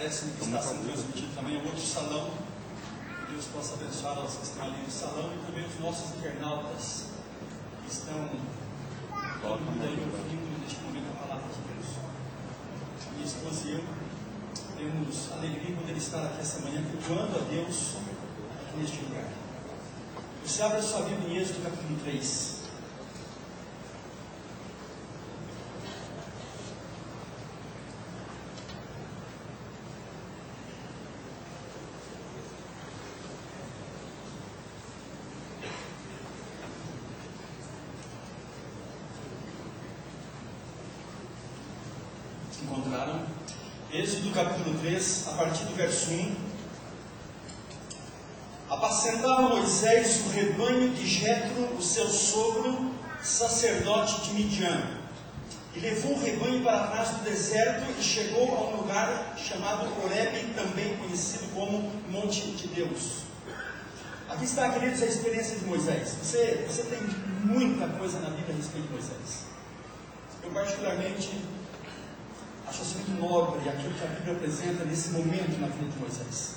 Parece que está sendo transmitido também em outro salão. Que Deus possa abençoar os que estão ali no salão e também os nossos internautas que estão ouvindo neste momento a palavra de Deus. A minha esposa e eu temos alegria de poder estar aqui essa manhã, cultuando a Deus aqui neste lugar. Você abre a sua Bíblia em Êxodo capítulo 3. Encontraram? Êxodo capítulo 3, a partir do verso 1. Apacentava Moisés o rebanho de Jetro, o seu sogro, sacerdote de Midian, e levou o rebanho para trás do deserto e chegou a um lugar chamado Horebe, também conhecido como Monte de Deus. Aqui está, queridos, a experiência de Moisés. Você tem muita coisa na Bíblia a respeito de Moisés. Eu particularmente acho assim muito nobre aquilo que a Bíblia apresenta nesse momento na vida de Moisés.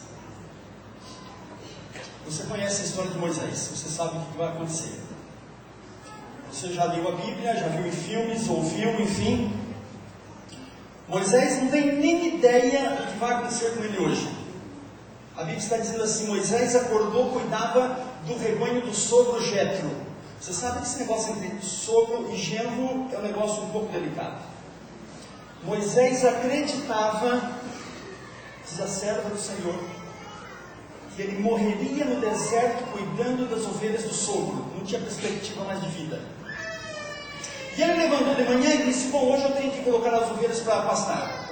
Você conhece a história de Moisés, você sabe o que vai acontecer. Você já leu a Bíblia, já viu em filmes, ouviu, enfim. Moisés não tem nem ideia do que vai acontecer com ele hoje. A Bíblia está dizendo assim: Moisés acordou, cuidava do rebanho do sogro Jetro. Você sabe que esse negócio entre sogro e genro é um negócio um pouco delicado. Moisés acreditava, diz a serva do Senhor, que ele morreria no deserto cuidando das ovelhas do sogro. Não tinha perspectiva mais de vida. E ele levantou de manhã e disse: bom, hoje eu tenho que colocar as ovelhas para pastar.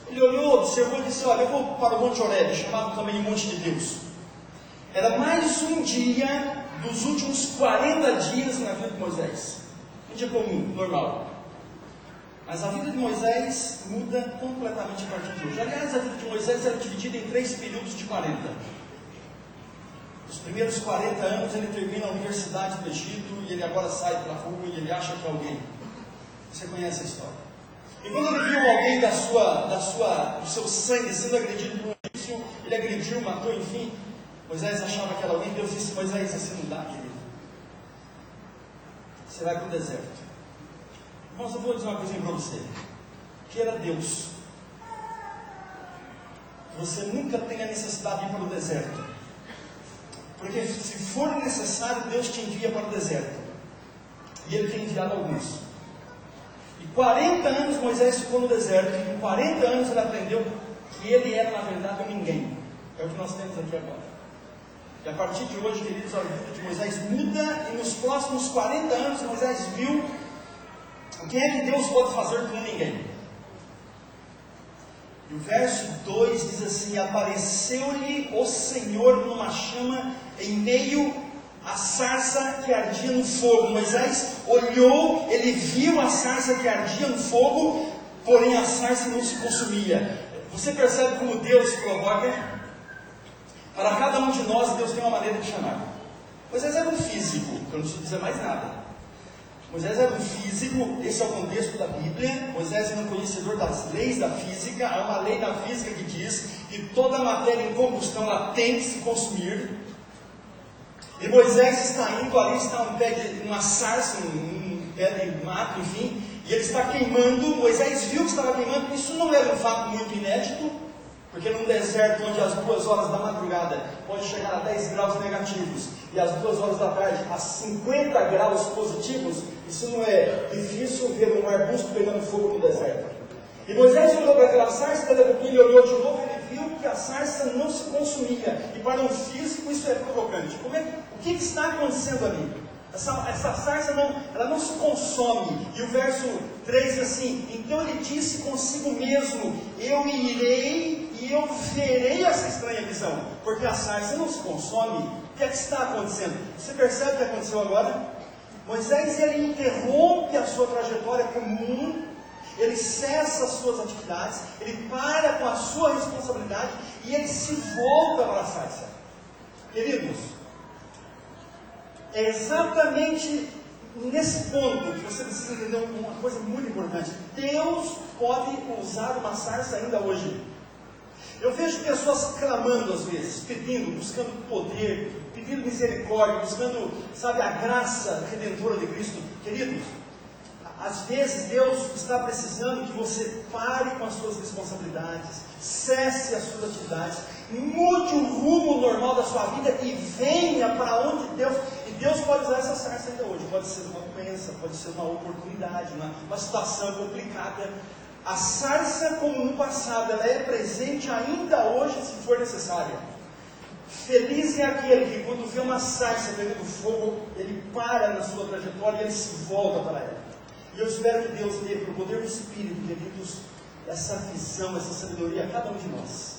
Ele olhou, observou e disse: olha, eu vou para o Monte Horebe, chamado também Monte de Deus. Era mais um dia dos últimos 40 dias na vida de Moisés. Um dia comum, normal. Mas a vida de Moisés muda completamente a partir de hoje. Aliás, a vida de Moisés era dividida em 3 períodos de 40. Os primeiros 40 anos ele termina a universidade do Egito e ele agora sai para a rua e ele acha que é alguém. Você conhece a história. E quando ele viu alguém do seu sangue sendo agredido por um egípcio, ele agrediu, matou, enfim. Moisés achava que era alguém. Deus disse: Moisés, assim não dá, querido. Você vai para o deserto. Irmãos, eu vou dizer uma coisinha para você. Queira Deus que você nunca tenha necessidade de ir para o deserto. Porque se for necessário, Deus te envia para o deserto. E Ele tem enviado alguns. E 40 anos Moisés ficou no deserto. E com 40 anos ele aprendeu que ele era, na verdade, um ninguém. É o que nós temos aqui agora. E a partir de hoje, queridos, a vida de Moisés muda. E nos próximos 40 anos Moisés viu o que é que Deus pode fazer com ninguém. E o verso 2 diz assim: apareceu-lhe o Senhor numa chama em meio à sarça que ardia no fogo. Moisés olhou, ele viu a sarça que ardia no fogo, porém a sarça não se consumia. Você percebe como Deus provoca? Para cada um de nós, Deus tem uma maneira de chamar. Moisés era um físico, eu não preciso dizer mais nada. Moisés era um físico, esse é o contexto da Bíblia. Moisés era um conhecedor das leis da física. Há uma lei da física que diz que toda matéria em combustão ela tem que se consumir. E Moisés está indo ali, está um pé de uma sarça, um pé de mato, enfim, e ele está queimando. Moisés viu que estava queimando. Isso não era um fato muito inédito, porque num deserto onde às 2 horas da madrugada pode chegar a 10 graus negativos e às 2 horas da tarde a 50 graus positivos, isso não é difícil ver um arbusto pegando fogo no deserto. E Moisés olhou para aquela sarça, daqui a pouquinho ele olhou de novo e ele viu que a sarça não se consumia. E para um físico isso é provocante. O que está acontecendo ali? Essa sarça não se consome. E o verso 3 diz assim: então ele disse consigo mesmo: eu irei e eu verei essa estranha visão, porque a sarça não se consome. O que é que está acontecendo? Você percebe o que aconteceu agora? Moisés ele interrompe a sua trajetória comum, ele cessa as suas atividades, ele para com a sua responsabilidade e ele se volta para a sarça. Queridos, é exatamente nesse ponto que você precisa entender uma coisa muito importante. Deus pode usar uma sarça ainda hoje. Eu vejo pessoas clamando às vezes, pedindo, buscando poder, pedindo misericórdia, buscando, sabe, a graça redentora de Cristo. Queridos, às vezes Deus está precisando que você pare com as suas responsabilidades, cesse as suas atividades, mude o rumo normal da sua vida e venha para onde Deus... E Deus pode usar essa sarça ainda hoje, pode ser uma doença, pode ser uma oportunidade, uma situação complicada. A sarça, como no passado, ela é presente ainda hoje, se for necessária. Feliz é aquele que, quando vê uma sarça pegando fogo, ele para na sua trajetória e ele se volta para ela. E eu espero que Deus dê, pelo poder do Espírito, queridos, essa visão, essa sabedoria a cada um de nós.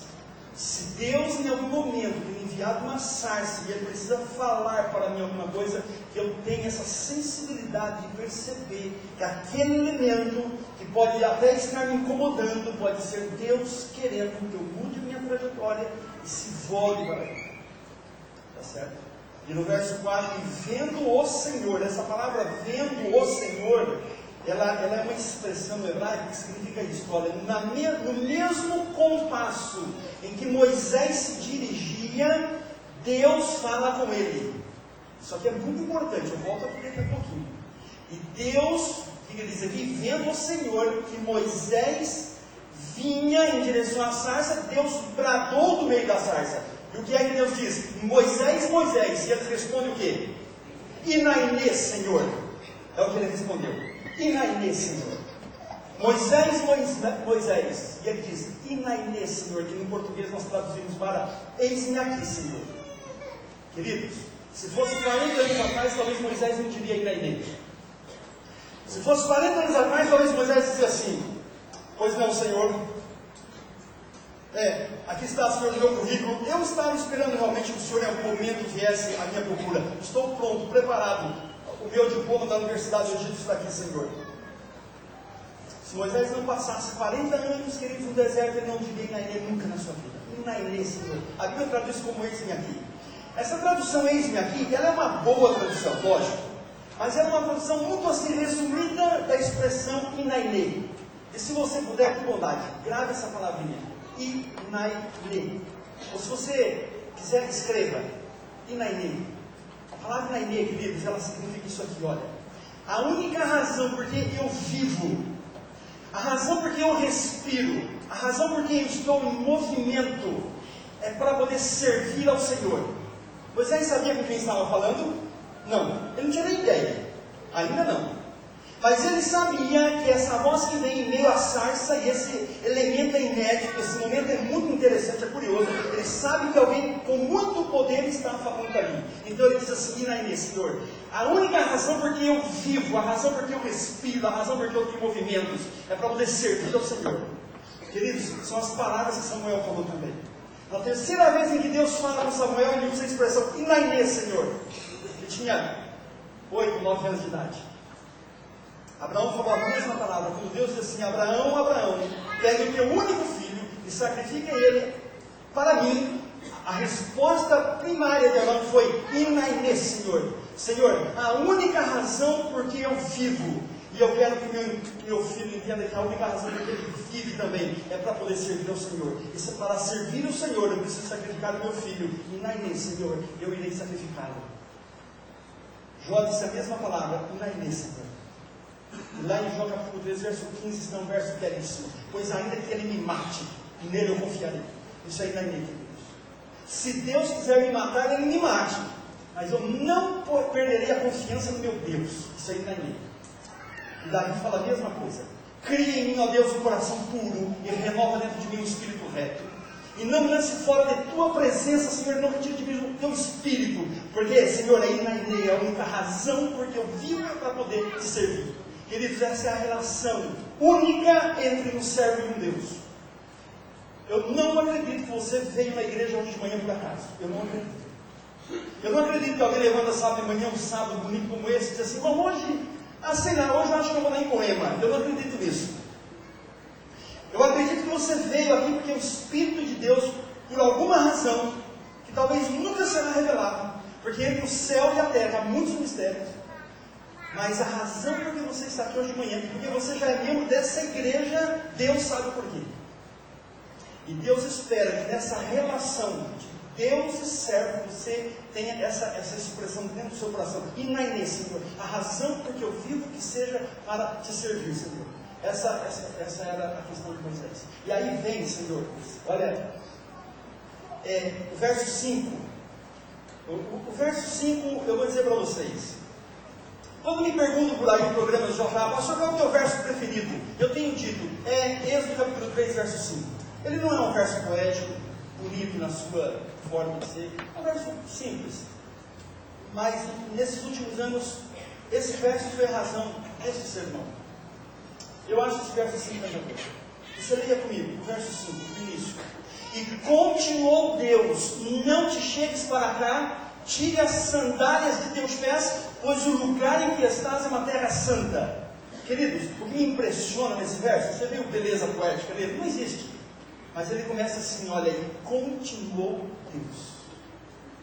Se Deus, em algum momento, tem enviado uma sarça e Ele precisa falar para mim alguma coisa, que eu tenha essa sensibilidade de perceber que aquele elemento, que pode até estar me incomodando, pode ser Deus querendo que eu mude minha trajetória e se volte para Ele. Está certo? E no verso 4, vendo o Senhor, essa palavra vendo o Senhor, ela é uma expressão hebraica que significa isso. Olha, no mesmo compasso em que Moisés se dirigia, Deus fala com ele. Isso aqui é muito importante, eu volto a daqui a pouquinho. E Deus, o que ele diz aqui? Vendo o Senhor que Moisés vinha em direção à sarça, Deus bradou do meio da sarça. E o que é que Deus diz? Moisés, Moisés. E ele responde o quê? Inainê, Senhor. É o que ele respondeu. Inainê, Senhor. Moisés, Moisés. E ele diz, Inainê, Senhor, que em português nós traduzimos para eis-me aqui, Senhor. Queridos, se fosse 40 anos atrás, talvez Moisés não diria Inainê. Se fosse 40 anos atrás, talvez Moisés dizia assim, pois não, Senhor. Aqui está, Senhor, o meu currículo. Eu estava esperando realmente que o Senhor em algum momento viesse à minha procura. Estou pronto, preparado. O meu diploma da Universidade do Egito está aqui, Senhor. Se Moisés não passasse 40 anos, queridos, no deserto, ele não diria Inainê nunca na sua vida. Inainê, Senhor. A Bíblia traduz como eis-me aqui. Essa tradução eis-me aqui, ela é uma boa tradução, lógico. Mas ela é uma tradução muito assim resumida da expressão Inainê. E se você puder, com bondade, grave essa palavrinha. Inainê. Ou se você quiser, escreva. Inainê. A palavra Inainê, queridos, ela significa isso aqui, olha. A única razão por que eu vivo, a razão por que eu respiro, a razão por que eu estou em movimento, é para poder servir ao Senhor. Moisés sabia com quem estava falando? Não. Ele não tinha nem ideia. Ainda não. Mas ele sabia que essa voz que vem em meio à sarça, e esse elemento é inédito, esse momento é muito interessante, é curioso. Ele sabe que alguém com muito poder está falando ali. Então ele diz assim, Inainê, Senhor, a única razão por que eu vivo, a razão por que eu respiro, a razão por que eu tenho movimentos, é para poder servir ao Senhor. Queridos, são as palavras que Samuel falou também. Na terceira vez em que Deus fala com Samuel, ele usa a expressão, Inainê, Senhor. Ele tinha 8, 9 anos de idade. Abraão falou a mesma palavra, quando Deus disse assim, Abraão, Abraão, pegue o teu único filho e sacrifique ele para mim. A resposta primária de Abraão foi, Inainê, Senhor. Senhor, a única razão por que eu vivo, e eu quero que meu filho entenda que a única razão por que ele vive também, é para poder servir ao Senhor. E se para servir o Senhor, eu preciso sacrificar o meu filho. Inainê, Senhor, eu irei sacrificá-lo. Jó disse a mesma palavra, Inainê, Senhor. Lá em João capítulo 3, verso 15, está um verso belíssimo. Pois ainda que ele me mate, nele eu confiarei. Isso aí não é minha, queridos. Se Deus quiser me matar, ele me mate. Mas eu não perderei a confiança no meu Deus. Isso aí não é minha. E Davi fala a mesma coisa. Cria em mim, ó Deus, um coração puro e renova dentro de mim um espírito reto. E não me lance fora de tua presença, Senhor, não retire de mim o teu espírito. Porque, Senhor, aí na ideia, a única razão porque eu vivo é para poder te servir. Queridos, essa é a relação única entre um servo e um Deus. Eu não acredito que você veio na igreja hoje de manhã por acaso. Eu não acredito. Eu não acredito que alguém levanta sábado de manhã, um sábado bonito como esse, e diz assim, mas hoje, sei lá, hoje eu acho que eu vou lá em Poema. Eu não acredito nisso. Eu acredito que você veio aqui porque o Espírito de Deus, por alguma razão, que talvez nunca será revelada, porque entre o céu e a terra há muitos mistérios, mas a razão por que você está aqui hoje de manhã, porque você já é membro dessa igreja, Deus sabe por quê. E Deus espera que nessa relação de Deus e servo, você tenha essa expressão dentro do seu coração. E na Inês, Senhor, a razão por que eu vivo que seja para te servir, Senhor. Essa era a questão de Moisés. E aí vem, Senhor, olha, o verso 5. O verso 5, eu vou dizer para vocês. Quando me perguntam por aí em programas de jornal, pastor, qual é o teu verso preferido? Eu tenho dito, Êxodo capítulo 3, verso 5. Ele não é um verso poético, bonito na sua forma de ser, é um verso simples. Mas nesses últimos anos, esse verso foi a razão desse sermão. Eu acho esse verso assim também. Você leia comigo, o verso 5, no início. E continuou Deus, não te chegues para cá, tire as sandálias de teus pés, pois o lugar em que estás é uma terra santa. Queridos, o que me impressiona nesse verso, você viu beleza poética dele? Não existe. Mas ele começa assim, olha aí, continuou Deus.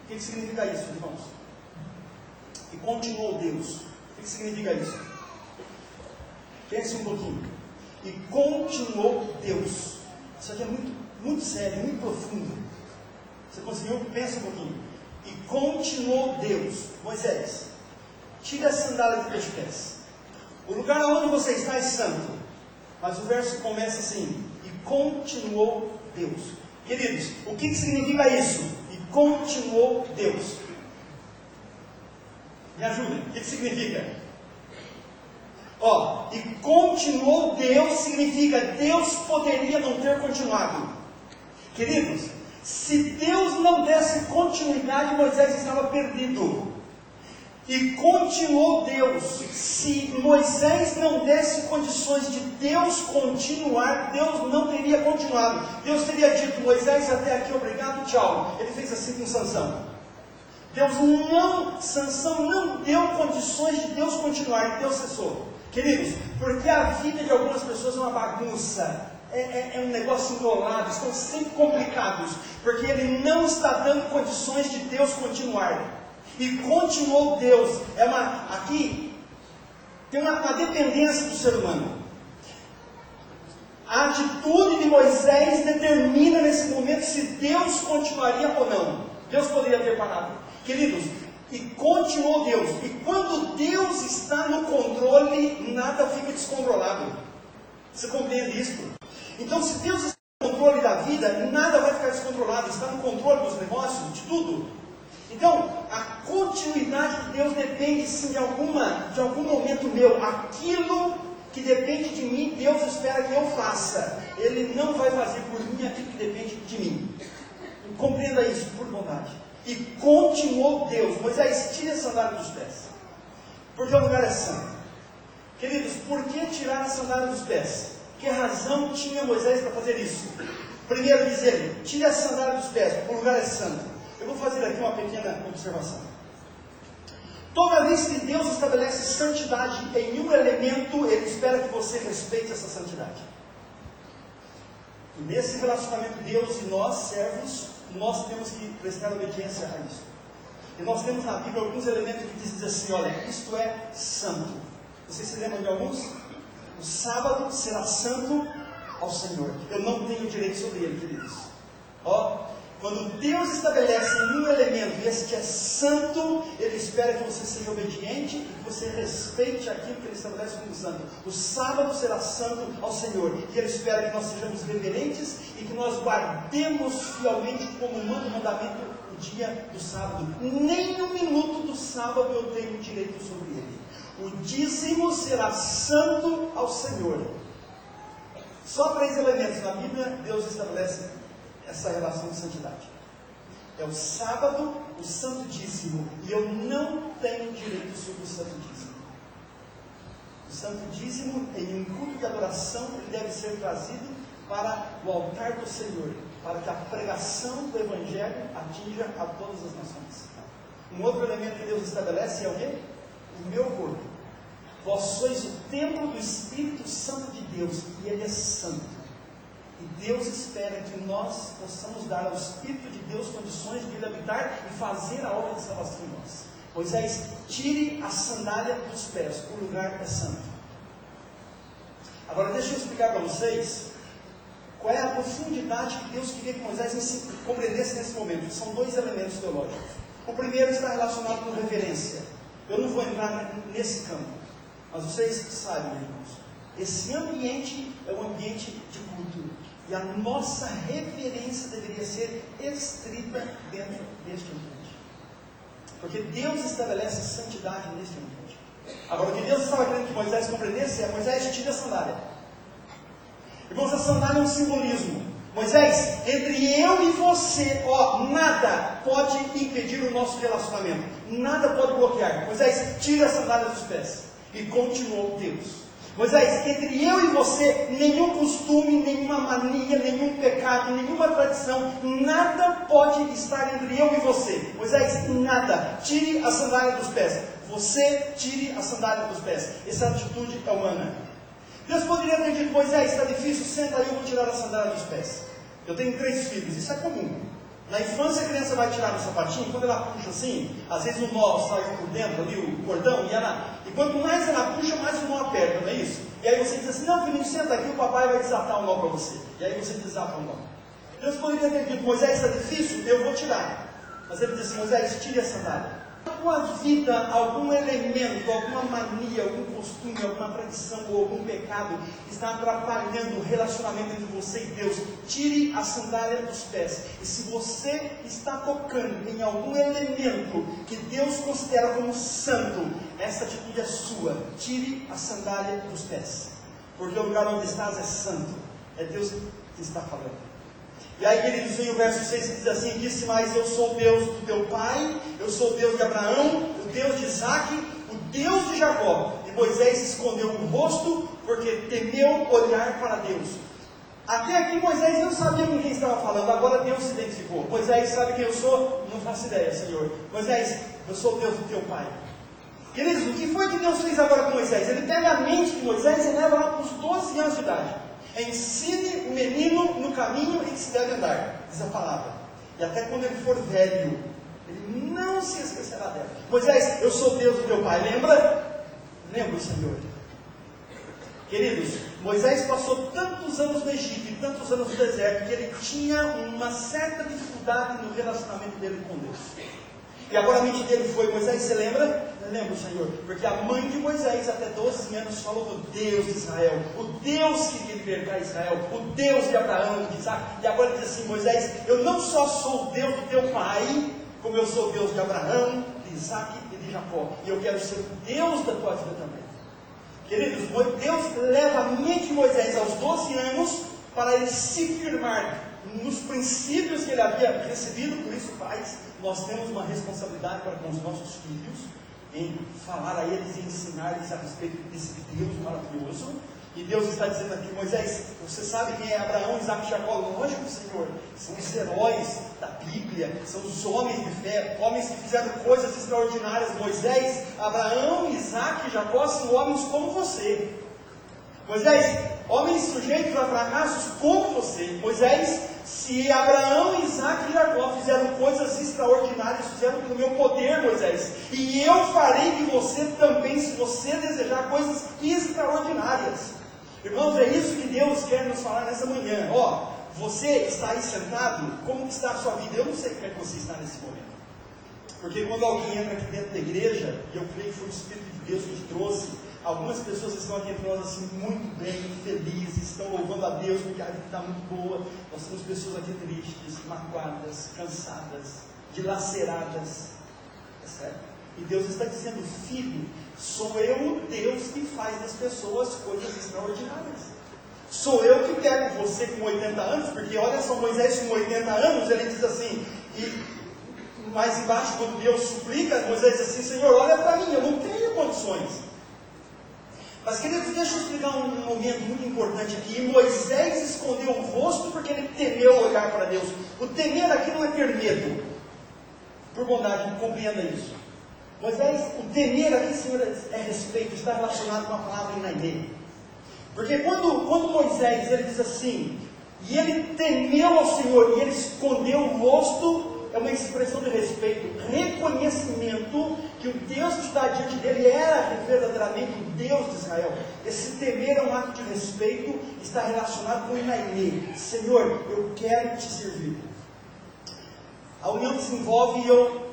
O que significa isso, irmãos? E continuou Deus. O que significa isso? Pense um pouquinho. E continuou Deus. Isso aqui é muito sério, muito profundo. Você conseguiu? Pensa um pouquinho. E continuou Deus. Moisés, tira a sandália de teus pés. O lugar onde você está é santo. Mas o verso começa assim. E continuou Deus. Queridos, o que significa isso? E continuou Deus. Me ajudem. O que significa? E continuou Deus significa Deus poderia não ter continuado. Queridos, se Deus não desse continuidade, Moisés estava perdido. E continuou Deus. Se Moisés não desse condições de Deus continuar, Deus não teria continuado. Deus teria dito, Moisés, até aqui, obrigado, tchau. Ele fez assim com Sansão. Sansão não deu condições de Deus continuar, e Deus cessou. Queridos, porque a vida de algumas pessoas é uma bagunça, é um negócio enrolado, estão sempre complicados, porque Ele não está dando condições de Deus continuar. E continuou Deus, aqui tem uma dependência do ser humano. A atitude de Moisés determina nesse momento se Deus continuaria ou não. Deus poderia ter parado. Queridos, e continuou Deus. E quando Deus está no controle, nada fica descontrolado. Você compreende isso? Então, se Deus está no controle da vida, nada vai ficar descontrolado. Está no controle dos negócios, de tudo. Então, a continuidade de Deus depende sim de algum momento meu. Aquilo que depende de mim, Deus espera que eu faça. Ele não vai fazer por mim aquilo que depende de mim. Compreenda isso, por bondade. E continuou Deus. Moisés, tire a sandália dos pés, porque o lugar é santo. Queridos, por que tirar a sandália dos pés? Que razão tinha Moisés para fazer isso? Primeiro diz ele, tire a sandália dos pés, porque o lugar é santo. Eu vou fazer aqui uma pequena observação. Toda vez que Deus estabelece santidade em um elemento, Ele espera que você respeite essa santidade. E nesse relacionamento Deus e nós, servos, nós temos que prestar obediência a isso. E nós temos na Bíblia alguns elementos que dizem assim, olha, isto é santo. Vocês se lembram de alguns? O sábado será santo ao Senhor. Eu não tenho direito sobre ele, queridos. Quando Deus estabelece em um elemento, e este é santo, Ele espera que você seja obediente e que você respeite aquilo que Ele estabelece como santo. O sábado será santo ao Senhor. E Ele espera que nós sejamos reverentes e que nós guardemos fielmente como mandamento o dia do sábado. Nem um minuto do sábado eu tenho direito sobre ele. O dízimo será santo ao Senhor. Só 3 elementos na Bíblia Deus estabelece essa relação de santidade. É o sábado, o santo dízimo. E eu não tenho direito sobre o santo dízimo. O santo dízimo, em um culto de adoração, ele deve ser trazido para o altar do Senhor, para que a pregação do Evangelho atinja a todas as nações. Um outro elemento que Deus estabelece é o quê? O meu corpo. Vós sois o templo do Espírito Santo de Deus, e Ele é santo. E Deus espera que nós possamos dar ao Espírito de Deus condições de Ele habitar e fazer a obra de salvação em nós. Moisés, tire a sandália dos pés, o lugar é santo. Agora deixa eu explicar para vocês Qual é a profundidade que Deus queria que Moisés compreendesse nesse momento? São dois elementos teológicos. O primeiro está relacionado com reverência. Eu não vou entrar nesse campo, mas vocês sabem, irmãos, esse ambiente é um ambiente de culto, e a nossa reverência deveria ser estrita dentro deste ambiente, porque Deus estabelece santidade neste ambiente. Agora, o que Deus estava querendo que Moisés compreendesse é: Moisés, tira a sandália. Irmãos, a sandália é um simbolismo. Moisés, entre eu e você, nada pode impedir o nosso relacionamento, nada pode bloquear. Moisés, tira a sandália dos pés. E continuou Deus: Moisés, entre eu e você, nenhum costume, nenhuma mania, nenhum pecado, nenhuma tradição, nada pode estar entre eu e você. Moisés, nada. Tire a sandália dos pés. Você tire a sandália dos pés. Essa atitude é humana. Deus poderia ter dito: Moisés, está difícil, senta aí, eu vou tirar a sandália dos pés. Eu tenho 3 filhos, isso é comum. Na infância a criança vai tirar o sapatinho, quando ela puxa assim, às vezes o nó sai por dentro ali, o cordão, e quanto mais ela puxa, mais o nó aperta, não é isso? E aí você diz assim: não, filhinho, senta aqui, o papai vai desatar o nó para você. E aí você desata o nó. Deus poderia ter dito: Moisés, está difícil, eu vou tirar. Mas ele diz assim: Moisés, tire a sandália. Na tua vida, algum elemento, alguma mania, algum costume, alguma tradição ou algum pecado está atrapalhando o relacionamento entre você e Deus, tire a sandália dos pés. E se você está tocando em algum elemento que Deus considera como santo, essa atitude é sua. Tire a sandália dos pés, porque o lugar onde estás é santo. É Deus que está falando. E aí, queridos, vem o verso 6 que diz assim: disse mais: eu sou o Deus do teu pai, eu sou o Deus de Abraão, o Deus de Isaac, o Deus de Jacó. E Moisés escondeu o rosto, porque temeu olhar para Deus. Até aqui Moisés não sabia com quem estava falando, agora Deus se identificou. Moisés, sabe quem eu sou? Não faço ideia, Senhor. Moisés, eu sou o Deus do teu pai. Queridos, o que foi que Deus fez agora com Moisés? Ele pega a mente de Moisés e leva lá para os 12 anos de idade. Ensine o menino no caminho em que se deve andar, diz a palavra. E até quando ele for velho, ele não se esquecerá dela. Moisés, eu sou Deus do teu pai, lembra? Lembra, Senhor. Queridos, Moisés passou tantos anos no Egito e tantos anos no deserto, que ele tinha uma certa dificuldade no relacionamento dele com Deus. E agora a mente dele foi: Moisés, você lembra? Eu lembro, Senhor, porque a mãe de Moisés até 12 anos falou do Deus de Israel, o Deus que queria libertar Israel, o Deus de Abraão, de Isaac. E agora ele diz assim: Moisés, eu não só sou o Deus do teu pai, como eu sou o Deus de Abraão, de Isaac e de Jacó, e eu quero ser o Deus da tua vida também. Queridos, Deus leva a mente de Moisés aos 12 anos para ele se firmar nos princípios que ele havia recebido. Por isso, pais, nós temos uma responsabilidade para com os nossos filhos, em falar a eles e ensinar-lhes a respeito desse Deus maravilhoso. E Deus está dizendo aqui: Moisés, você sabe quem é Abraão, Isaac e Jacó? Lógico, Senhor, são os heróis da Bíblia, são os homens de fé, homens que fizeram coisas extraordinárias. Moisés, Abraão, Isaac e Jacó são homens como você. Moisés, homens sujeitos a fracassos como você. Moisés, se Abraão, Isaac e Jacó fizeram coisas extraordinárias, fizeram pelo meu poder, Moisés, e eu farei de você também, se você desejar coisas extraordinárias. Irmãos, é isso que Deus quer nos falar nessa manhã. Você está aí sentado, como está a sua vida? Eu não sei como é que você está nesse momento, porque quando alguém entra aqui dentro da igreja, e eu creio que foi o Espírito de Deus que te trouxe, algumas pessoas estão aqui entre nós assim, muito bem, felizes, estão louvando a Deus porque a vida está muito boa. Nós temos pessoas aqui tristes, magoadas, cansadas, dilaceradas, tá certo? E Deus está dizendo: filho, sou eu o Deus que faz das pessoas coisas extraordinárias. Sou eu que pego você com 80 anos, porque olha só, Moisés com 80 anos, ele diz assim, e mais embaixo, quando Deus suplica, Moisés diz assim: Senhor, olha para mim, eu não tenho condições. Mas, queridos, deixa eu explicar um momento muito importante aqui. Moisés escondeu o rosto porque ele temeu olhar para Deus. O temer aqui não é ter medo. Por bondade, compreenda isso. Moisés, o temer aqui, Senhor, é respeito, está relacionado com a palavra inaide. Porque quando Moisés, ele diz assim, e ele temeu ao Senhor, e ele escondeu o rosto, é uma expressão de respeito, reconhecimento que o Deus que está diante dele era verdadeiramente o Deus de Israel. Esse temer é um ato de respeito, está relacionado com o Inainê. Senhor, eu quero te servir. A união desenvolve e eu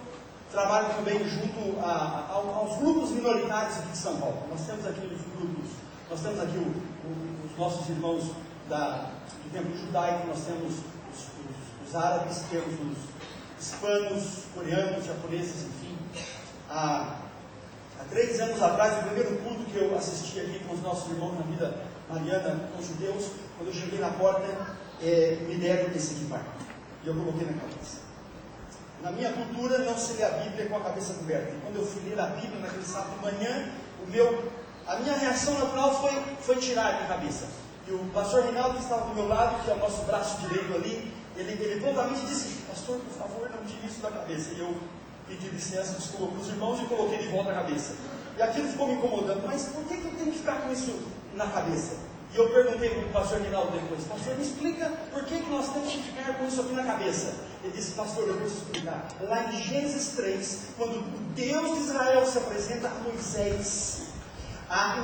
trabalho também junto aos grupos minoritários aqui de São Paulo. Nós temos aqui os grupos, nós temos aqui os nossos irmãos do templo judaico, nós temos os árabes, temos os hispanos, coreanos, japoneses, enfim. Há 3 anos atrás, o primeiro culto que eu assisti aqui com os nossos irmãos na vida mariana, com os judeus, quando eu cheguei na porta, me deram esse equipar. E eu coloquei na cabeça. Na minha cultura, não se lê a Bíblia com a cabeça coberta. E quando eu fui ler a Bíblia naquele sábado de manhã, a minha reação natural foi tirar a minha cabeça. E o pastor Reinaldo, que estava do meu lado, que é o nosso braço direito ali, ele prontamente disse: pastor, por favor, não tire isso da cabeça. E eu pedi licença, desculpa para os irmãos e coloquei de volta a cabeça. E aquilo ficou me incomodando. Mas por que eu tenho que ficar com isso na cabeça? E eu perguntei para o pastor Reinaldo depois: pastor, me explica por que nós temos que ficar com isso aqui na cabeça. Ele disse: pastor, eu vou te explicar. Lá em Gênesis 3, quando o Deus de Israel se apresenta a Moisés,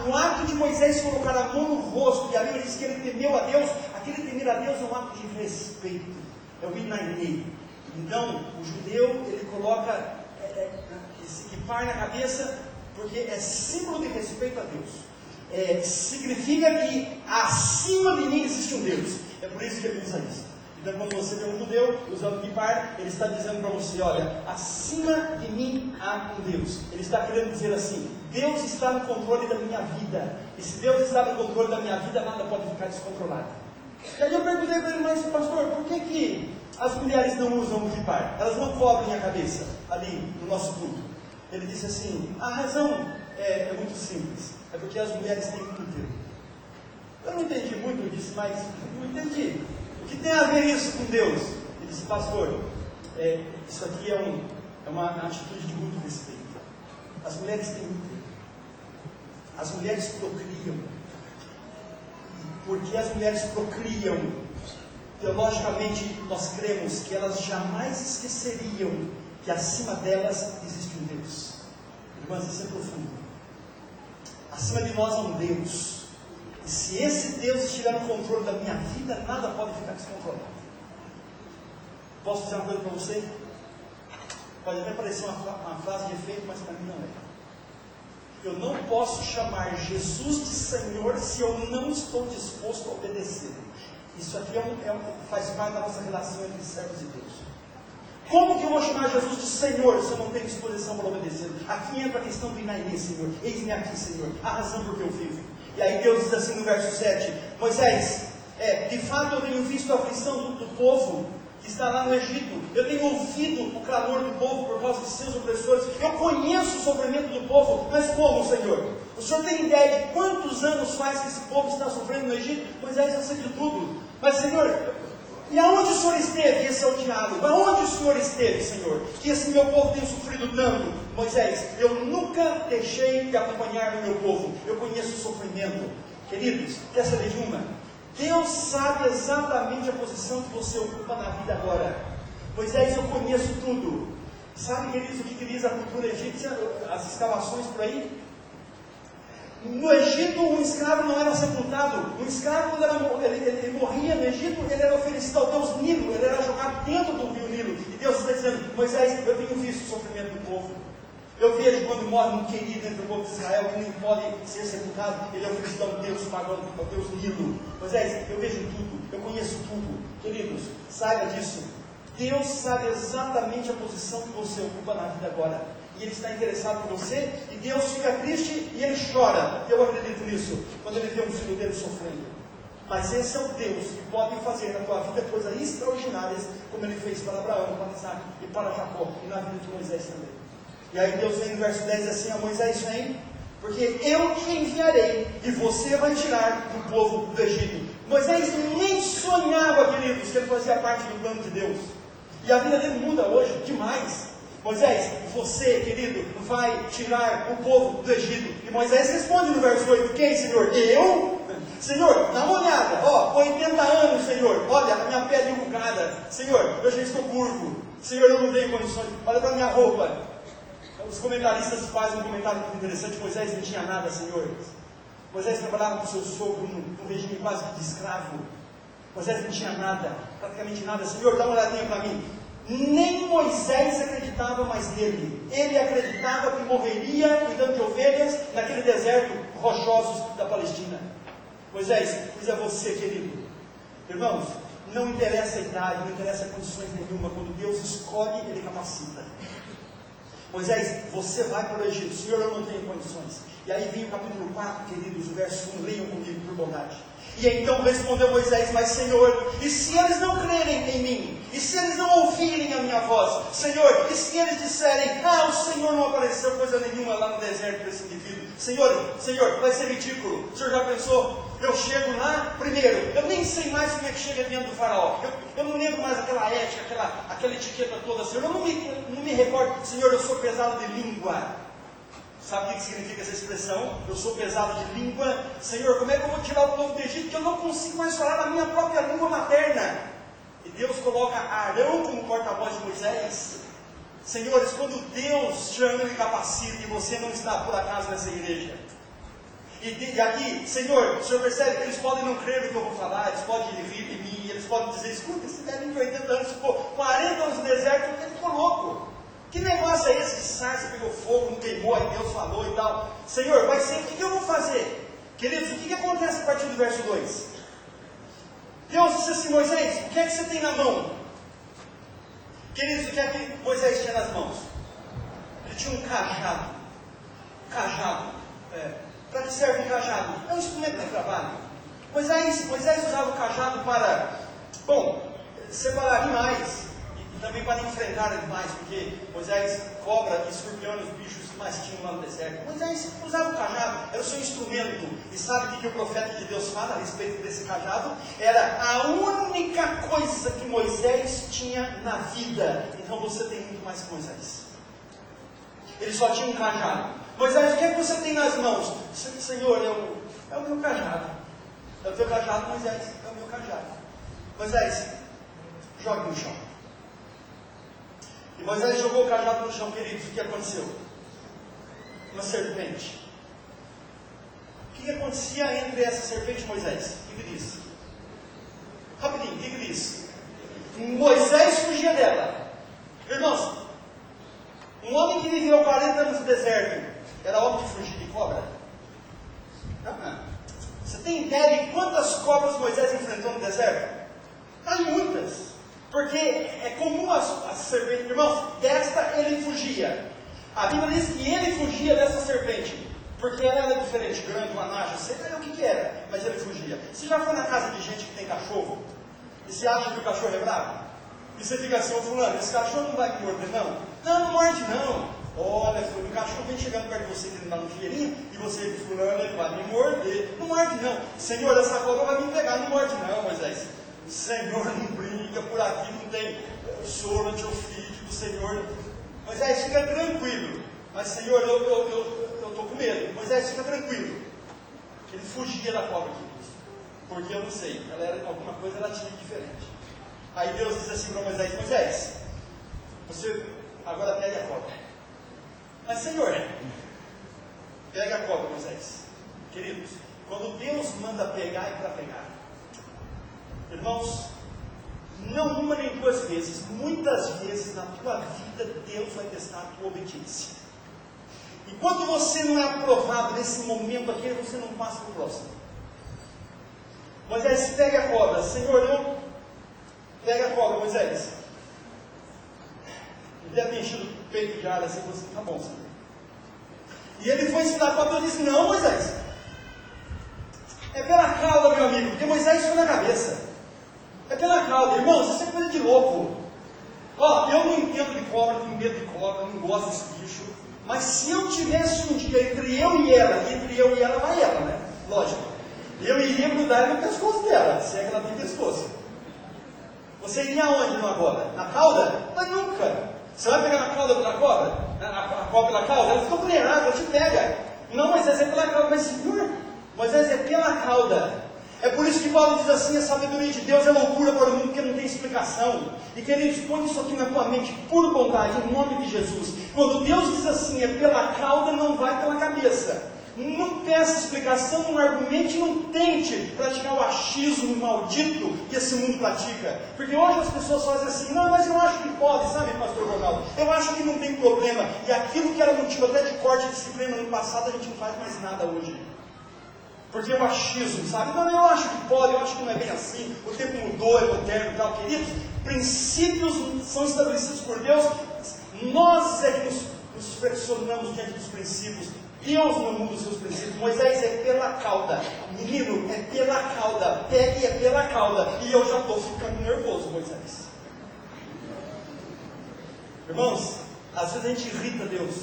no ato de Moisés colocar a mão no rosto, e a Bíblia diz que ele temeu a Deus, aquele temer a Deus é um ato de respeito, é o inainê. Então, o judeu, ele coloca esse equipar na cabeça, porque é símbolo de respeito a Deus. Significa que acima de mim existe um Deus. É por isso que ele usa isso. Então, quando você vê um judeu usando equipar, ele está dizendo para você: olha, acima de mim há um Deus. Ele está querendo dizer assim: Deus está no controle da minha vida. E se Deus está no controle da minha vida, nada pode ficar descontrolado. E aí eu perguntei para ele: mas pastor, por que as mulheres não usam o equipar? Elas não cobrem a cabeça ali no nosso culto. Ele disse assim: a razão é muito simples. É porque as mulheres têm útero. Eu não entendi muito, eu disse, mas não entendi. O que tem a ver isso com Deus? Ele disse: pastor, isso aqui é uma atitude de muito respeito. As mulheres têm útero. As mulheres procriam. Porque as mulheres procriam, teologicamente nós cremos que elas jamais esqueceriam que acima delas existe um Deus. Irmãs, isso é profundo. Acima de nós há um Deus. E se esse Deus estiver no controle da minha vida, nada pode ficar descontrolado. Posso dizer uma coisa para você? Pode até parecer uma frase de efeito, mas para mim não é. Eu não posso chamar Jesus de Senhor se eu não estou disposto a obedecer. Isso aqui faz parte da nossa relação entre servos e Deus. Como que eu vou chamar Jesus de Senhor se eu não tenho disposição para obedecer? Aqui entra a questão do inainê, Senhor. Eis-me aqui, Senhor. A razão por que eu vivo. E aí Deus diz assim no verso 7: Moisés, de fato eu tenho visto a aflição do povo que está lá no Egito. Eu tenho ouvido o clamor do povo por causa de seus opressores. Eu conheço o sofrimento do povo. Mas como, Senhor? O Senhor tem ideia de quantos anos faz que esse povo está sofrendo no Egito? Moisés já sabe de tudo. Mas, Senhor, e aonde o Senhor esteve? Esse é o diálogo. Aonde o Senhor esteve, Senhor? Que esse meu povo tem sofrido tanto. Moisés, eu nunca deixei de acompanhar o meu povo. Eu conheço o sofrimento. Queridos, quer saber de uma? Deus sabe exatamente a posição que você ocupa na vida agora. Moisés, eu conheço tudo. Sabe, queridos, o que diz a cultura egípcia, as escavações por aí? No Egito, um escravo não era sepultado. Um escravo, quando ele morria no Egito, ele era oferecido ao Deus Nilo. Ele era jogado dentro do rio Nilo. E Deus está dizendo: Moisés, eu tenho visto o sofrimento do povo. Eu vejo quando morre um querido entre o povo de Israel que nem pode ser sepultado, ele é oferecido ao Deus pagão, ao Deus Nilo. Moisés, eu vejo tudo, eu conheço tudo. Queridos, saiba disso. Deus sabe exatamente a posição que você ocupa na vida agora. E Ele está interessado em você, e Deus fica triste e Ele chora. Eu acredito nisso, quando Ele vê um filho dele sofrendo. Mas esse é o Deus que pode fazer na tua vida coisas extraordinárias, como Ele fez para Abraão, para Isaac e para Jacó, e na vida de Moisés também. E aí Deus vem no verso 10 assim: a Moisés, vem, porque eu te enviarei, e você vai tirar do povo do Egito. Moisés nem sonhava, queridos, que ele fazia parte do plano de Deus. E a vida dele muda hoje demais. Moisés, você, querido, vai tirar o povo do Egito. E Moisés responde no verso 8: quem, Senhor? Eu? Senhor, dá uma olhada, ó, 80 anos, Senhor, olha, a minha pele enrugada, Senhor, eu já estou curvo, Senhor, eu não tenho condições, olha para a minha roupa. Os comentaristas fazem um comentário muito interessante. Moisés não tinha nada, Senhor. Moisés trabalhava com seu sogro num regime quase que de escravo. Moisés não tinha nada, praticamente nada. Senhor, dá uma olhadinha para mim. Nem Moisés acreditava mais nele. Ele acreditava que morreria cuidando de ovelhas naquele deserto rochoso da Palestina. Moisés, pois é você, querido. Irmãos, não interessa a idade, não interessa condições nenhuma. Quando Deus escolhe, Ele capacita. Moisés, você vai para o Egito. Senhor, eu não tenho condições. E aí vem o capítulo 4, queridos, o verso 1, leiam comigo por bondade. E então respondeu Moisés, mas Senhor, e se eles não crerem em mim? E se eles não ouvirem a minha voz? Senhor, e se eles disserem, o Senhor não apareceu coisa nenhuma lá no deserto desse indivíduo? Senhor, vai ser ridículo. O Senhor já pensou? Eu chego lá, primeiro, eu nem sei mais como é que chega diante do faraó. Eu não lembro mais aquela ética, aquela etiqueta toda, Senhor. Eu não me recordo. Senhor, eu sou pesado de língua. Sabe o que significa essa expressão? Eu sou pesado de língua. Senhor, como é que eu vou tirar o povo do Egito? Que eu não consigo mais falar na minha própria língua materna. E Deus coloca Arão como porta-voz de Moisés. Senhores, quando Deus chama e capacita, e você não está por acaso nessa igreja. E aqui, Senhor, o Senhor percebe que eles podem não crer no que eu vou falar, eles podem rir de mim, eles podem dizer, escuta, esse velho de 80 anos ficou 40 anos no deserto, ele ficou louco. Que negócio é esse de sarça, pegou fogo, não queimou, aí Deus falou e tal. Senhor, vai ser, o que eu vou fazer? Queridos, o que acontece a partir do verso 2? Deus disse assim, Moisés, o que é que você tem na mão? Queridos, o que é que Moisés tinha nas mãos? Ele tinha um cajado. Para que serve um cajado? É um instrumento de trabalho. Moisés usava o cajado para, separar animais. E também para enfrentar animais, porque Moisés, cobra e escorpião, os bichos que mais tinham lá no deserto. Moisés usava o cajado, era o seu instrumento. E sabe o que o profeta de Deus fala a respeito desse cajado? Era a única coisa que Moisés tinha na vida. Então você tem muito mais que Moisés. Ele só tinha um cajado. Moisés, o que é que você tem nas mãos? Senhor, é o meu cajado. É o teu cajado, Moisés, é o meu cajado. Moisés, jogue no chão. E Moisés jogou o cajado no chão, queridos. O que aconteceu? Uma serpente. O que acontecia entre essa serpente e Moisés? O que diz? Rapidinho, o que diz? Moisés fugia dela. Irmãos, um homem que viveu 40 anos no deserto, era homem de fugir de cobra? Você tem ideia de quantas cobras Moisés enfrentou no deserto? Há muitas. Porque é comum a serpente, irmãos, desta ele fugia. A Bíblia diz que ele fugia dessa serpente, porque ela era diferente, grande, uma naja, sei lá o que era, mas ele fugia. Você já foi na casa de gente que tem cachorro, e você acha que o cachorro é bravo? E você fica assim, fulano, esse cachorro não vai me morder não? Não morde não. Olha, o cachorro vem chegando perto de você, querendo dar um cheirinho, e você, fulano, ele vai me morder. Não morde não. Senhor, essa cobra vai me pegar, não morde não, Moisés. Senhor, não brinca, por aqui não tem soro antiofídico, Senhor. Moisés, fica tranquilo. Mas, Senhor, eu estou com medo. Moisés, fica tranquilo. Ele fugia da cobra aqui. Porque eu não sei, ela era alguma coisa, ela tinha diferente. Aí Deus disse assim para Moisés, Moisés, você agora pegue a cobra. Mas, Senhor, pega a cobra, Moisés. Queridos, quando Deus manda pegar, é para pegar. Irmãos, não uma nem duas vezes, muitas vezes na tua vida Deus vai testar a tua obediência. E quando você não é aprovado nesse momento aqui, você não passa para o próximo. Moisés, pega a cobra. Senhor, pega a cobra, Moisés. Ele deve ter enchido o peito de ar assim, você, tá bom, Senhor. E ele foi ensinar a cobra e disse, não, Moisés, é pela cauda, meu amigo, porque Moisés foi na cabeça. É pela cauda, irmãos, isso é coisa de louco. Ó, eu não entendo de cobra, tenho medo de cobra, não gosto desse bicho. Mas se eu tivesse um dia entre eu e ela vai ela, né? Lógico. Eu iria grudar no pescoço dela, se é que ela tem pescoço. Você iria aonde numa cobra? Na cauda? Mas nunca. Você vai pegar na cauda da cobra? A cobra pela cauda? Ela fica vulnerável, ela te pega. Não, Moisés, é pela cauda. Mas, Senhor, Moisés, é pela cauda. É por isso que Paulo diz assim: a sabedoria de Deus é loucura para o mundo, porque não tem explicação. E queridos, põe isso aqui na tua mente, por bondade, em nome de Jesus. Quando Deus diz assim, é pela cauda, não vai pela cabeça. Não peça explicação, não argumente, não tente praticar o achismo maldito que esse mundo pratica. Porque hoje as pessoas fazem assim: não, mas eu acho que pode, sabe, pastor Ronaldo? Eu acho que não tem problema. E aquilo que era motivo até de corte de disciplina no passado, a gente não faz mais nada hoje. Porque é o achismo, sabe? Não, eu acho que pode, eu acho que não é bem assim, o tempo mudou, é moderno e tal, queridos. Princípios são estabelecidos por Deus, nós é que nos flexionamos diante dos princípios. Deus não muda os seus princípios. Moisés é pela cauda, menino, é pela cauda, pegue é pela cauda. E eu já estou ficando nervoso, Moisés. Irmãos, às vezes a gente irrita Deus.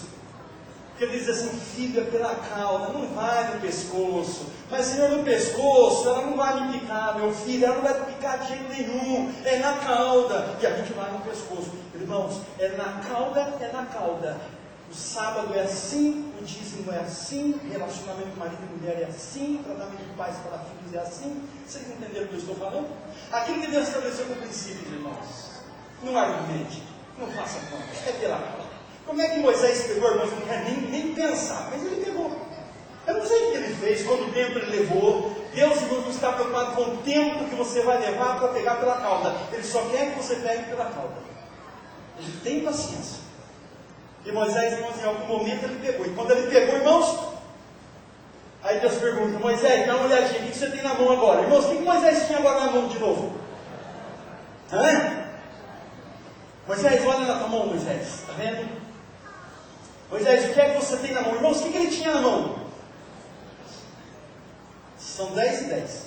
Porque ele diz assim: filho, é pela cauda, não vai no pescoço. Mas Senhor, no pescoço, ela não vai me picar, meu filho, ela não vai me picar de jeito nenhum, é na cauda. E a gente vai no pescoço. Irmãos, é na cauda, é na cauda. O sábado é assim, o dízimo é assim, relacionamento marido e mulher é assim, tratamento de pais para filhos é assim. Vocês entenderam o que eu estou falando? Aquilo que Deus estabeleceu como princípios, irmãos. Não argumente, não faça conta, é pela cauda. Como é que Moisés pegou, irmãos? Eu não quero nem pensar, mas ele pegou. Eu não sei o que ele fez, quanto tempo ele levou. Deus, irmãos, não está preocupado com o tempo que você vai levar para pegar pela cauda. Ele só quer que você pegue pela cauda. Ele tem paciência. E Moisés, irmãos, em algum momento ele pegou. E quando ele pegou, irmãos, aí Deus pergunta: Moisés, dá uma olhadinha, o que você tem na mão agora? Irmãos, o que Moisés tinha agora na mão de novo? Moisés, olha na tua mão, Moisés, está vendo? Moisés, o que é que você tem na mão? Irmãos, o que ele tinha na mão? São 10 e 10.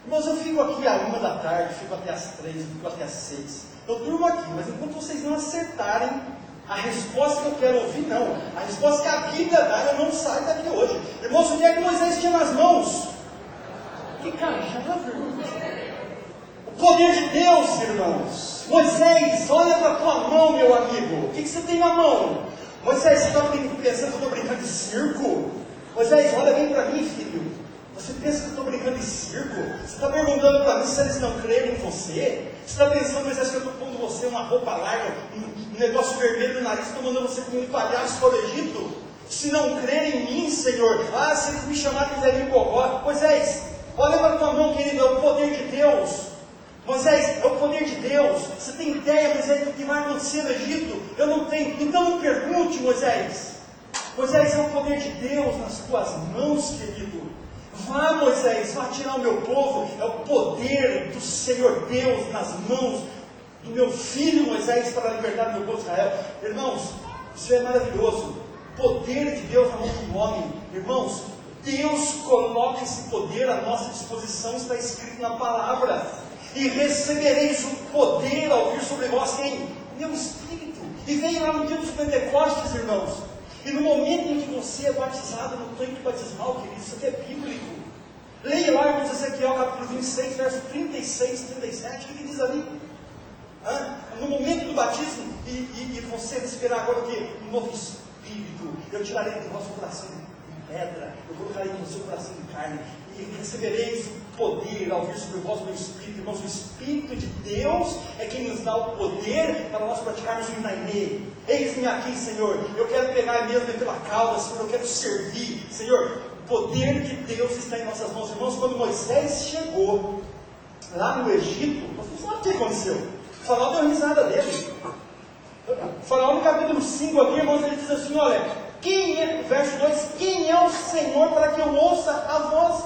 Irmãos, eu fico aqui à 1 da tarde, fico até às 3, fico até às 6. Eu durmo aqui, mas enquanto vocês não acertarem a resposta que eu quero ouvir, não. A resposta que a Bíblia dá, eu não saio daqui hoje. Irmãos, o que é que Moisés tinha nas mãos? Que cajado, irmãos. O poder de Deus, irmãos. Moisés, olha para a tua mão, meu amigo. O que você tem na mão? Moisés, você está pensando que eu estou brincando de circo? Moisés, olha bem para mim, filho. Você pensa que eu estou brincando de circo? Você está perguntando para mim se eles não crerem em você? Você está pensando, Moisés, que eu estou pondo você uma roupa larga, um negócio vermelho no nariz, estou mandando você como um palhaço para o Egito? Se não crerem em mim, Senhor, se eles me chamarem de Zé Gogó. Moisés, olha para a tua mão, querido, é o poder de Deus. Moisés, é o poder de Deus. Você tem ideia, Moisés, do que vai acontecer no Egito? Eu não tenho. Então não pergunte, Moisés. Moisés, é o poder de Deus nas tuas mãos, querido. Vá, Moisés, vá tirar o meu povo. É o poder do Senhor Deus nas mãos do meu filho Moisés para libertar o meu povo Israel. Irmãos, isso é maravilhoso. Poder de Deus na mão do homem. Irmãos, Deus coloca esse poder à nossa disposição. Está escrito na palavra. E recebereis o poder ao vir sobre vós quem? Meu Espírito. E vem lá no dia dos Pentecostes, irmãos. E no momento em que você é batizado no tanque batismal, querido, isso aqui é bíblico. Leia lá, irmãos, Ezequiel capítulo 26, verso 36, 37, o que diz ali? No momento do batismo, e você receberá agora o quê? Um novo Espírito. Eu tirarei do vosso coração de pedra, eu colocarei no seu coração de carne, e recebereis o poder ao vir sobre vós o meu Espírito. Irmãos, o Espírito de Deus é quem nos dá o poder para nós praticarmos o Inaimê. Eis-me aqui, Senhor, eu quero pegar mesmo pela cauda, Senhor, eu quero servir, Senhor. O poder de Deus está em nossas mãos. Irmãos, quando Moisés chegou lá no Egito, você sabe o que aconteceu? O faraó deu risada dele. O faraó no capítulo 5 aqui, irmãos, ele diz assim: olha, verso 2, quem é o Senhor para que eu ouça a voz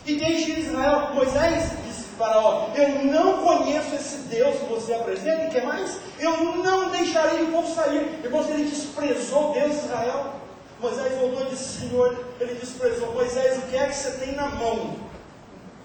e deixe Israel? Moisés disse para Faraó: eu não conheço esse Deus que você apresenta, e que mais? Eu não deixarei o povo sair. Irmãos, ele desprezou Deus de Israel. Moisés voltou e disse: Senhor, ele desprezou. Moisés, o que é que você tem na mão?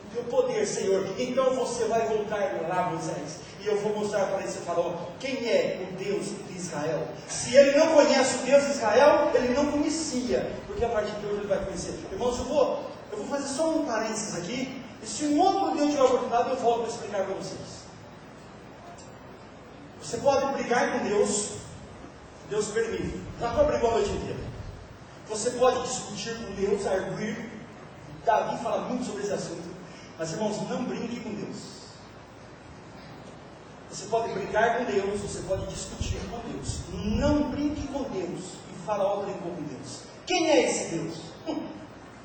O teu poder, Senhor. Então você vai voltar lá, Moisés, e eu vou mostrar para esse Faraó quem é o Deus de Israel. Se ele não conhece o Deus de Israel, ele não conhecia, porque a partir de hoje ele vai conhecer. Irmãos, eu vou fazer só um parênteses aqui, e se um outro Deus tiver oportunidade, eu volto para explicar para vocês. Você pode brigar com Deus, Deus permite. Jacó brigou a noite inteira. Você pode discutir com Deus, arguir. Davi fala muito sobre esse assunto. Mas, irmãos, não brinque com Deus. Você pode brincar com Deus, você pode discutir com Deus. Não brinque com Deus e Faraó brincou com Deus. Quem é esse Deus?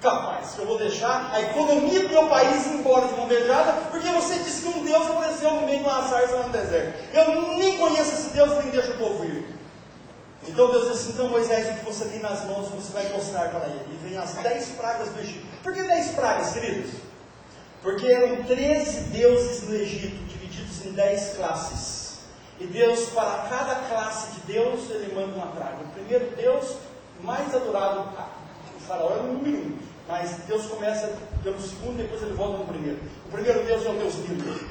Capaz que eu vou deixar a economia do meu país embora de mão beijada, porque você disse que um Deus apareceu no meio de uma sarça lá no deserto. Eu nem conheço esse Deus, nem deixo o povo ir. Então Deus disse assim: então Moisés, o que você tem nas mãos, você vai mostrar para ele. E vem as 10 pragas do Egito. Por que 10 pragas, queridos? Porque eram 13 deuses no Egito, divididos em 10 classes. E Deus, para cada classe de Deus, ele manda uma praga. O primeiro Deus, mais adorado, o Faraó era o número 1. Mas Deus começa pelo segundo, depois ele volta no primeiro. O primeiro Deus é o Deus Nilo,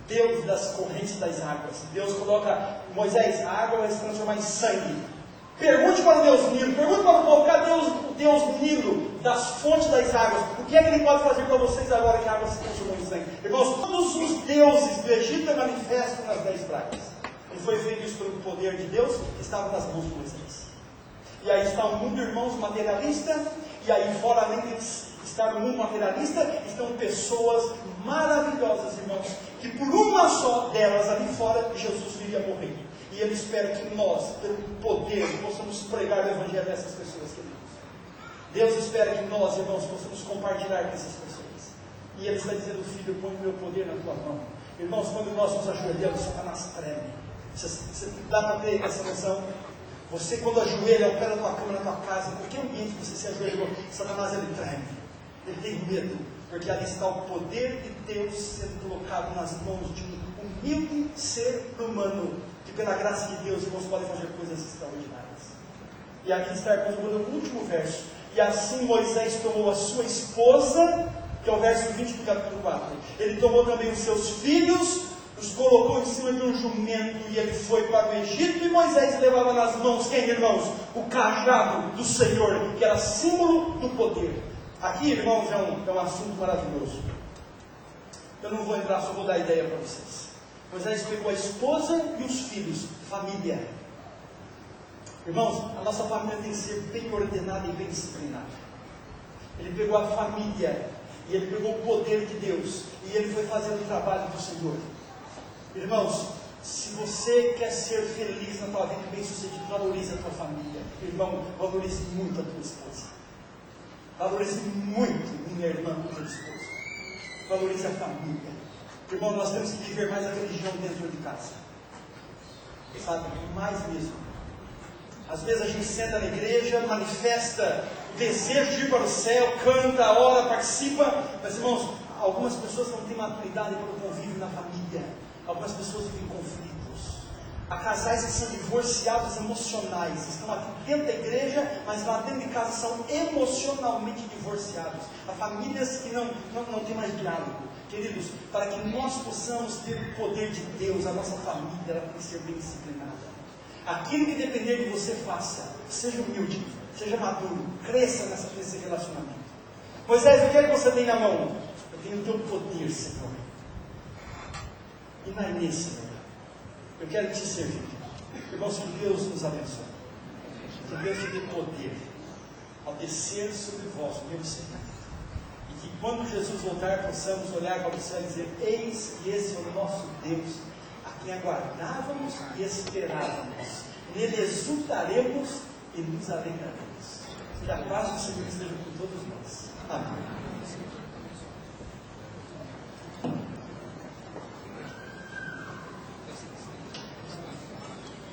Deus das correntes das águas. Deus coloca Moisés, a água vai se transformar em sangue. Pergunte para o Deus Nilo, pergunte para o povo: cadê o Deus Nilo, das fontes das águas? O que é que ele pode fazer para vocês agora que a água se transformou em sangue? Irmãos, todos os deuses do Egito manifestam nas 10 pragas. E foi feito isso pelo poder de Deus que estava nas mãos de Moisés. E aí está o mundo, irmãos, materialista. E aí fora, além de estar no mundo materialista, estão pessoas maravilhosas, irmãos, que por uma só delas ali fora, Jesus viria morrer. E Ele espera que nós, pelo poder, possamos pregar o Evangelho a essas pessoas, queridos. Deus espera que nós, irmãos, possamos compartilhar com essas pessoas. E Ele está dizendo: filho, põe o meu poder na tua mão. Irmãos, quando nós nos ajoelhamos, Satanás treme. Você dá para ter essa noção? Você, quando ajoelha ao pé da tua cama, na tua casa, em qualquer ambiente que você se ajoelhou, Satanás, ele treme. Ele tem medo, porque ali está o poder de Deus sendo colocado nas mãos de um humilde ser humano, que pela graça de Deus, irmãos, podem fazer coisas extraordinárias. E aqui está, irmãos, o último verso. E assim Moisés tomou a sua esposa, que é o verso 20 do capítulo 4. Ele tomou também os seus filhos, os colocou em cima de um jumento, e ele foi para o Egito. E Moisés levava nas mãos, quem, irmãos? O cajado do Senhor, que era símbolo do poder. Aqui, irmãos, é um assunto maravilhoso. Eu não vou entrar, só vou dar ideia para vocês. Moisés pegou a esposa e os filhos, família. Irmãos, a nossa família tem que ser bem ordenada e bem disciplinada. Ele pegou a família, e ele pegou o poder de Deus, e ele foi fazer o trabalho do Senhor. Irmãos, se você quer ser feliz na tua vida, bem sucedido, valorize a tua família. Irmão, valorize muito a tua esposa. Valorize muito, minha irmã, a tua esposa. Valorize a família. Irmão, nós temos que viver mais a religião dentro de casa. Sabe? Mais mesmo. Às vezes a gente senta na igreja, manifesta o desejo de ir para o céu, canta, ora, participa. Mas, irmãos, algumas pessoas não têm maturidade para o convívio na família. Algumas pessoas vivem conflitos. Há casais que são divorciados emocionais. Estão aqui dentro da igreja, mas lá dentro de casa são emocionalmente divorciados. Há famílias que não têm mais diálogo. Queridos, para que nós possamos ter o poder de Deus, a nossa família, ela tem que ser bem disciplinada. Aquilo que depender de você, faça. Seja humilde, seja maduro, cresça nesse relacionamento. Moisés, o que é que você tem na mão? Eu tenho o teu poder, Senhor. E não é nesse, Senhor. Eu quero te servir. Irmãos, que Deus nos abençoe. Que Deus te dê poder ao descer sobre vós, meu Senhor. E que quando Jesus voltar, possamos olhar para o céu e dizer: eis que esse é o nosso Deus, a quem aguardávamos e esperávamos. Nele exultaremos e nos alegraremos. Que a paz do Senhor esteja com todos nós. Amém.